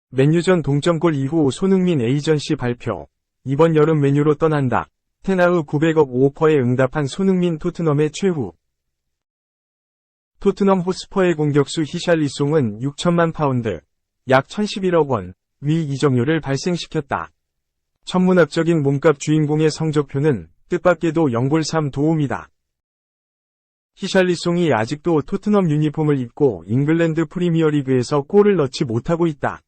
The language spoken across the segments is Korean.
맨유전 동점골 이후 손흥민 에이전시 발표. 이번 여름 맨유로 떠난다. 테나흐 900억 오퍼에 응답한 손흥민 토트넘의 최후. 토트넘 호스퍼의 공격수 히샬리송은 6천만 파운드, 약 1011억 원, 위 이적료를 발생시켰다. 천문학적인 몸값 주인공의 성적표는 뜻밖에도 0골 3도움이다. 히샬리송이 아직도 토트넘 유니폼을 입고 잉글랜드 프리미어리그에서 골을 넣지 못하고 있다.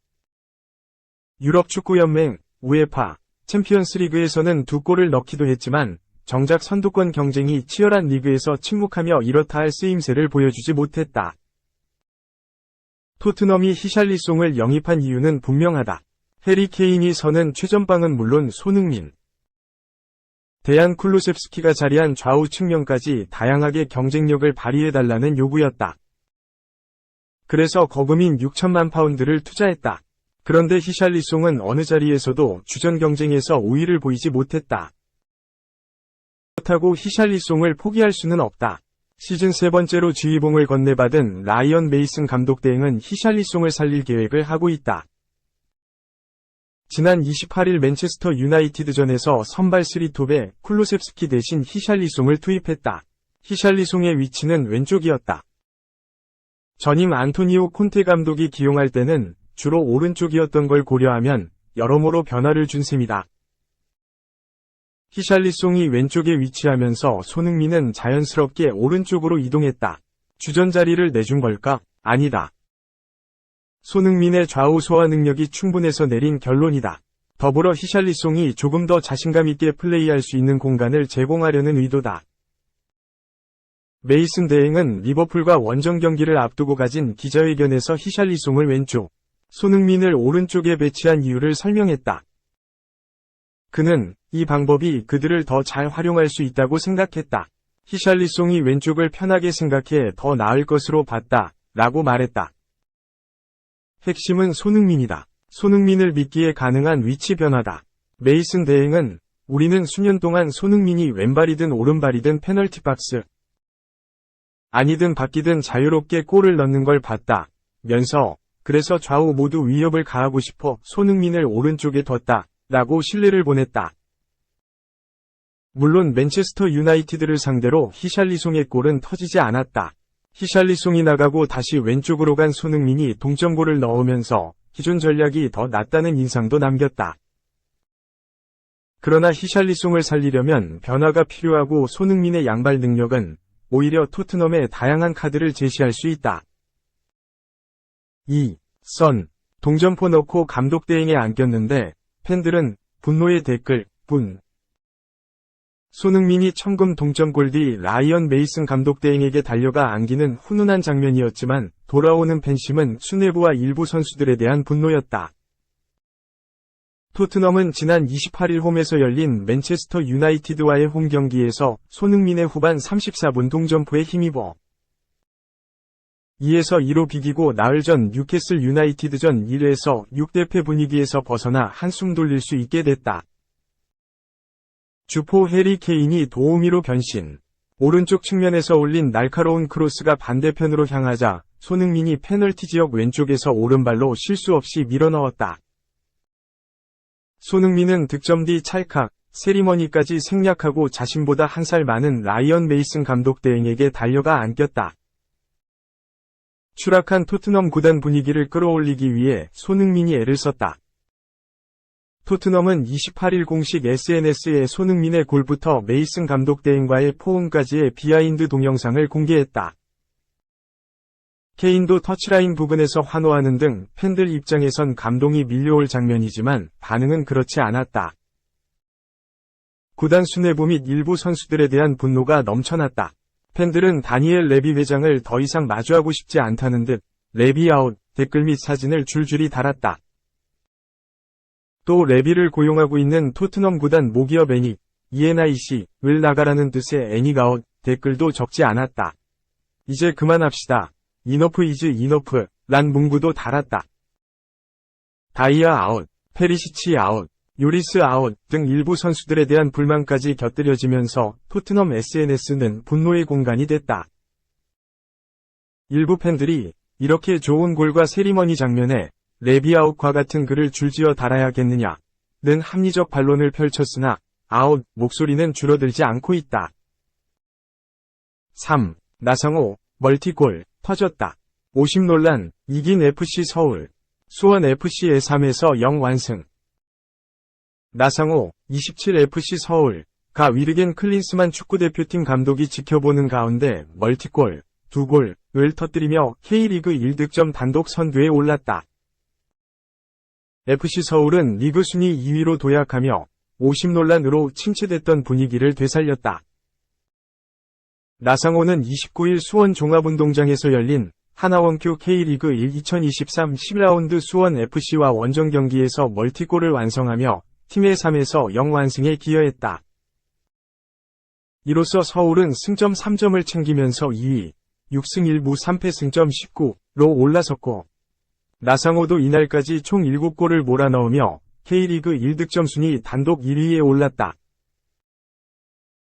유럽축구연맹, 우에파, 챔피언스리그에서는 2골을 넣기도 했지만 정작 선두권 경쟁이 치열한 리그에서 침묵하며 이렇다 할 쓰임새를 보여주지 못했다. 토트넘이 히샬리송을 영입한 이유는 분명하다. 해리 케인이 서는 최전방은 물론 손흥민, 데얀 쿨루셉스키가 자리한 좌우 측면까지 다양하게 경쟁력을 발휘해달라는 요구였다. 그래서 거금인 6천만 파운드를 투자했다. 그런데 히샬리송은 어느 자리에서도 주전 경쟁에서 우위를 보이지 못했다. 그렇다고 히샬리송을 포기할 수는 없다. 시즌 세 번째로 지휘봉을 건네받은 라이언 메이슨 감독 대행은 히샬리송을 살릴 계획을 하고 있다. 지난 28일 맨체스터 유나이티드전에서 선발 3톱에 쿨루셉스키 대신 히샬리송을 투입했다. 히샬리송의 위치는 왼쪽이었다. 전임 안토니오 콘테 감독이 기용할 때는 주로 오른쪽이었던 걸 고려하면 여러모로 변화를 준 셈이다. 히샬리송이 왼쪽에 위치하면서 손흥민은 자연스럽게 오른쪽으로 이동했다. 주전 자리를 내준 걸까? 아니다. 손흥민의 좌우 소화 능력이 충분해서 내린 결론이다. 더불어 히샬리송이 조금 더 자신감 있게 플레이할 수 있는 공간을 제공하려는 의도다. 메이슨 대행은 리버풀과 원정 경기를 앞두고 가진 기자회견에서 히샬리송을 왼쪽, 손흥민을 오른쪽에 배치한 이유를 설명했다. 그는 이 방법이 그들을 더 잘 활용할 수 있다고 생각했다. 히샬리송이 왼쪽을 편하게 생각해 더 나을 것으로 봤다, 라고 말했다. 핵심은 손흥민이다. 손흥민을 믿기에 가능한 위치 변화다. 메이슨 대행은 우리는 수년 동안 손흥민이 왼발이든 오른발이든 페널티 박스 아니든 바뀌든 자유롭게 골을 넣는 걸 봤다. 면서 그래서 좌우 모두 위협을 가하고 싶어 손흥민을 오른쪽에 뒀다. 라고 신뢰를 보냈다. 물론 맨체스터 유나이티드를 상대로 히샬리송의 골은 터지지 않았다. 히샬리송이 나가고 다시 왼쪽으로 간 손흥민이 동점골을 넣으면서 기존 전략이 더 낫다는 인상도 남겼다. 그러나 히샬리송을 살리려면 변화가 필요하고 손흥민의 양발 능력은 오히려 토트넘에 다양한 카드를 제시할 수 있다. 동점포 넣고 감독 대행에 안겼는데 팬들은 분노의 댓글, 손흥민이 천금 동점골 뒤 라이언 메이슨 감독 대행에게 달려가 안기는 훈훈한 장면이었지만 돌아오는 팬심은 수뇌부와 일부 선수들에 대한 분노였다. 토트넘은 지난 28일 홈에서 열린 맨체스터 유나이티드와의 홈 경기에서 손흥민의 후반 34분 동점포에 힘입어 2에서 2로 비기고 나흘 전 뉴캐슬 유나이티드전 1에서 6대패 분위기에서 벗어나 한숨 돌릴 수 있게 됐다. 주포 해리 케인이 도우미로 변신. 오른쪽 측면에서 올린 날카로운 크로스가 반대편으로 향하자 손흥민이 페널티 지역 왼쪽에서 오른발로 실수 없이 밀어넣었다. 손흥민은 득점 뒤 찰칵, 세리머니까지 생략하고 자신보다 한 살 많은 라이언 메이슨 감독 대행에게 달려가 안겼다. 추락한 토트넘 구단 분위기를 끌어올리기 위해 손흥민이 애를 썼다. 토트넘은 28일 공식 SNS에 손흥민의 골부터 메이슨 감독 대행과의 포옹까지의 비하인드 동영상을 공개했다. 케인도 터치라인 부근에서 환호하는 등 팬들 입장에선 감동이 밀려올 장면이지만 반응은 그렇지 않았다. 구단 수뇌부 및 일부 선수들에 대한 분노가 넘쳐났다. 팬들은 다니엘 레비 회장을 더 이상 마주하고 싶지 않다는 듯 레비 아웃 댓글 및 사진을 줄줄이 달았다. 또 레비를 고용하고 있는 토트넘 구단 모기업 ENIC을 나가라는 뜻의 애닉아웃 댓글도 적지 않았다. 이제 그만합시다. 이너프 이즈 이너프 란 문구도 달았다. 다이아 아웃, 페리시치 아웃, 요리스 아웃 등 일부 선수들에 대한 불만까지 곁들여지면서 토트넘 SNS는 분노의 공간이 됐다. 일부 팬들이 이렇게 좋은 골과 세리머니 장면에 레비아웃과 같은 글을 줄지어 달아야겠느냐는 합리적 반론을 펼쳤으나 아웃 목소리는 줄어들지 않고 있다. 3. 나상호 멀티골 터졌다. 50 논란 이긴 FC 서울 수원 FC의 3에서 0 완승. 나상호 27FC 서울가 위르겐 클린스만 축구대표팀 감독이 지켜보는 가운데 멀티골 2골을 터뜨리며 K리그 1득점 단독 선두에 올랐다. FC 서울은 리그 순위 2위로 도약하며 50 논란으로 침체됐던 분위기를 되살렸다. 나상호는 29일 수원 종합운동장에서 열린 하나원큐 K리그 1 2023 10라운드 수원 FC와 원정 경기에서 멀티골을 완성하며 팀의 3에서 0 완승에 기여했다. 이로써 서울은 승점 3점을 챙기면서 2위, 6승 1무 3패 승점 19로 올라섰고 나상호도 이날까지 총 7골을 몰아넣으며 K리그 1득점 순위 단독 1위에 올랐다.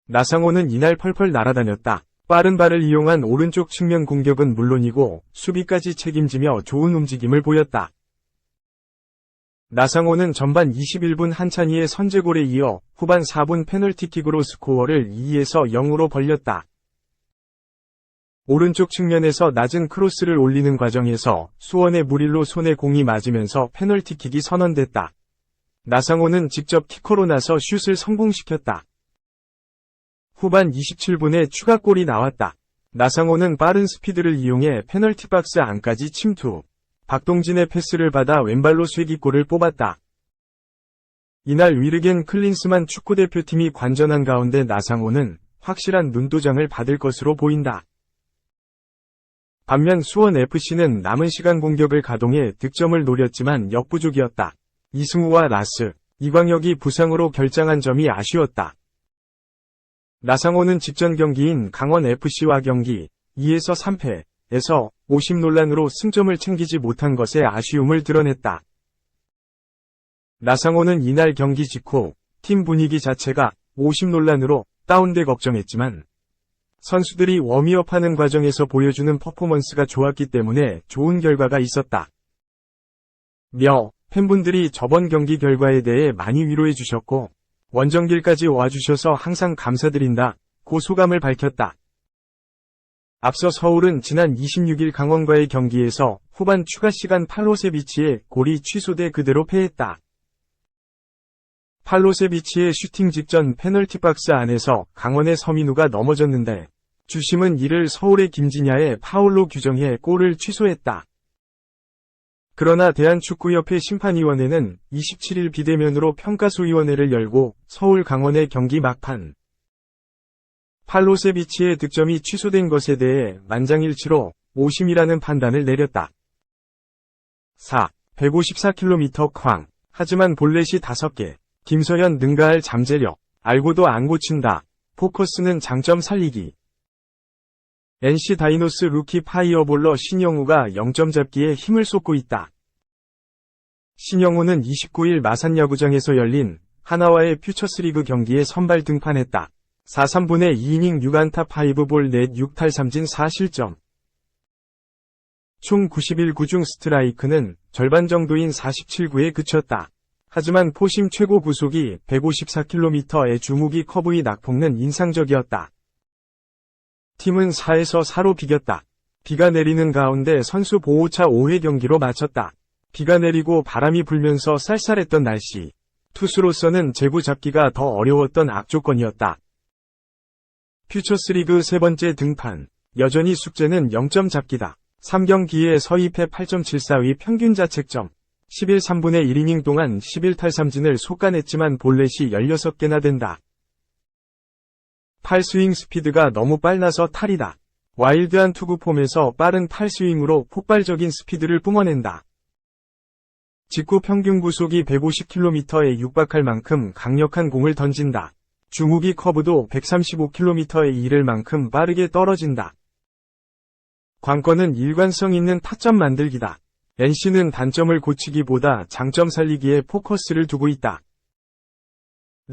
나상호는 이날 펄펄 날아다녔다. 빠른 발을 이용한 오른쪽 측면 공격은 물론이고 수비까지 책임지며 좋은 움직임을 보였다. 나상호는 전반 21분 한찬희의 선제골에 이어 후반 4분 페널티킥으로 스코어를 2에서 0으로 벌렸다. 오른쪽 측면에서 낮은 크로스를 올리는 과정에서 수원의 무릴로 손에 공이 맞으면서 페널티킥이 선언됐다. 나상호는 직접 키커로 나서 슛을 성공시켰다. 후반 27분에 추가골이 나왔다. 나상호는 빠른 스피드를 이용해 페널티 박스 안까지 침투. 박동진의 패스를 받아 왼발로 쐐기골을 뽑았다. 이날 위르겐 클린스만 축구대표팀이 관전한 가운데 나상호는 확실한 눈도장을 받을 것으로 보인다. 반면 수원 FC는 남은 시간 공격을 가동해 득점을 노렸지만 역부족이었다. 이승우와 라스, 이광혁이 부상으로 결장한 점이 아쉬웠다. 나상호는 직전 경기인 강원 FC와 경기 2에서 3패에서 50 논란으로 승점을 챙기지 못한 것에 아쉬움을 드러냈다. 나상호는 이날 경기 직후 팀 분위기 자체가 50 논란으로 다운돼 걱정했지만 선수들이 워미업하는 과정에서 보여주는 퍼포먼스가 좋았기 때문에 좋은 결과가 있었다. 팬분들이 저번 경기 결과에 대해 많이 위로해 주셨고 원정길까지 와주셔서 항상 감사드린다고 소감을 밝혔다. 앞서 서울은 지난 26일 강원과의 경기에서 후반 추가 시간 팔로세비치의 골이 취소돼 그대로 패했다. 팔로세비치의 슈팅 직전 페널티 박스 안에서 강원의 서민우가 넘어졌는데 주심은 이를 서울의 김진야의 파울로 규정해 골을 취소했다. 그러나 대한축구협회 심판위원회는 27일 비대면으로 평가소위원회를 열고 서울 강원의 경기 막판 팔로세비치의 득점이 취소된 것에 대해 만장일치로 오심이라는 판단을 내렸다. 4. 154km 쾅. 하지만 볼넷이 5개. 김서현 능가할 잠재력. 알고도 안 고친다. 포커스는 장점 살리기. NC 다이노스 루키 파이어볼러 신영우가 0점 잡기에 힘을 쏟고 있다. 신영우는 29일 마산야구장에서 열린 하나와의 퓨처스리그 경기에 선발 등판했다. 4-3분의 2이닝 6안타 5볼 넷 6탈3진 4실점. 총 91구 중 스트라이크는 절반 정도인 47구에 그쳤다. 하지만 포심 최고 구속이 154km의 주무기 커브의 낙폭는 인상적이었다. 팀은 4에서 4로 비겼다. 비가 내리는 가운데 선수 보호차 5회 경기로 마쳤다. 비가 내리고 바람이 불면서 쌀쌀했던 날씨. 투수로서는 제구 잡기가 더 어려웠던 악조건이었다. 퓨처스리그 세 번째 등판. 여전히 숙제는 0점 잡기다. 3경기에 서입해 8.74의 평균 자책점. 11 3분의 1이닝 동안 11탈3진을 솎아냈지만 볼넷이 16개나 된다. 8스윙 스피드가 너무 빨라서 탈이다. 와일드한 투구 폼에서 빠른 8스윙으로 폭발적인 스피드를 뿜어낸다. 직구 평균 구속이 150km에 육박할 만큼 강력한 공을 던진다. 주무기 커브도 135km에 이를 만큼 빠르게 떨어진다. 관건은 일관성 있는 타점 만들기다. NC는 단점을 고치기보다 장점 살리기에 포커스를 두고 있다.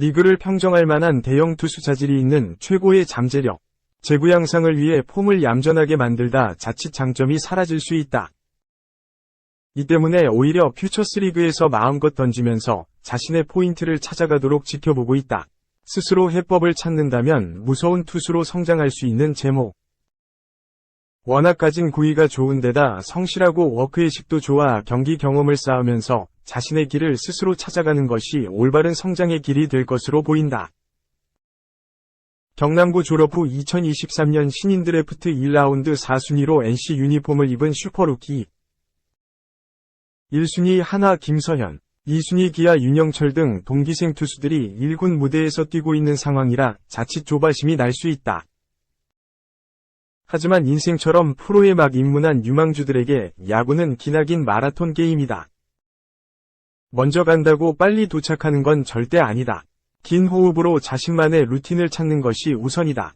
리그를 평정할 만한 대형 투수 자질이 있는 최고의 잠재력, 제구 양상을 위해 폼을 얌전하게 만들다 자칫 장점이 사라질 수 있다. 이 때문에 오히려 퓨처스 리그에서 마음껏 던지면서 자신의 포인트를 찾아가도록 지켜보고 있다. 스스로 해법을 찾는다면 무서운 투수로 성장할 수 있는 제목. 워낙 가진 구위가 좋은 데다 성실하고 워크의식도 좋아 경기 경험을 쌓으면서 자신의 길을 스스로 찾아가는 것이 올바른 성장의 길이 될 것으로 보인다. 경남고 졸업 후 2023년 신인 드래프트 1라운드 4순위로 NC 유니폼을 입은 슈퍼루키. 1순위 한화 김서현, 2순위 기아 윤영철 등 동기생 투수들이 1군 무대에서 뛰고 있는 상황이라 자칫 조바심이 날 수 있다. 하지만 인생처럼 프로에 막 입문한 유망주들에게 야구는 기나긴 마라톤 게임이다. 먼저 간다고 빨리 도착하는 건 절대 아니다. 긴 호흡으로 자신만의 루틴을 찾는 것이 우선이다.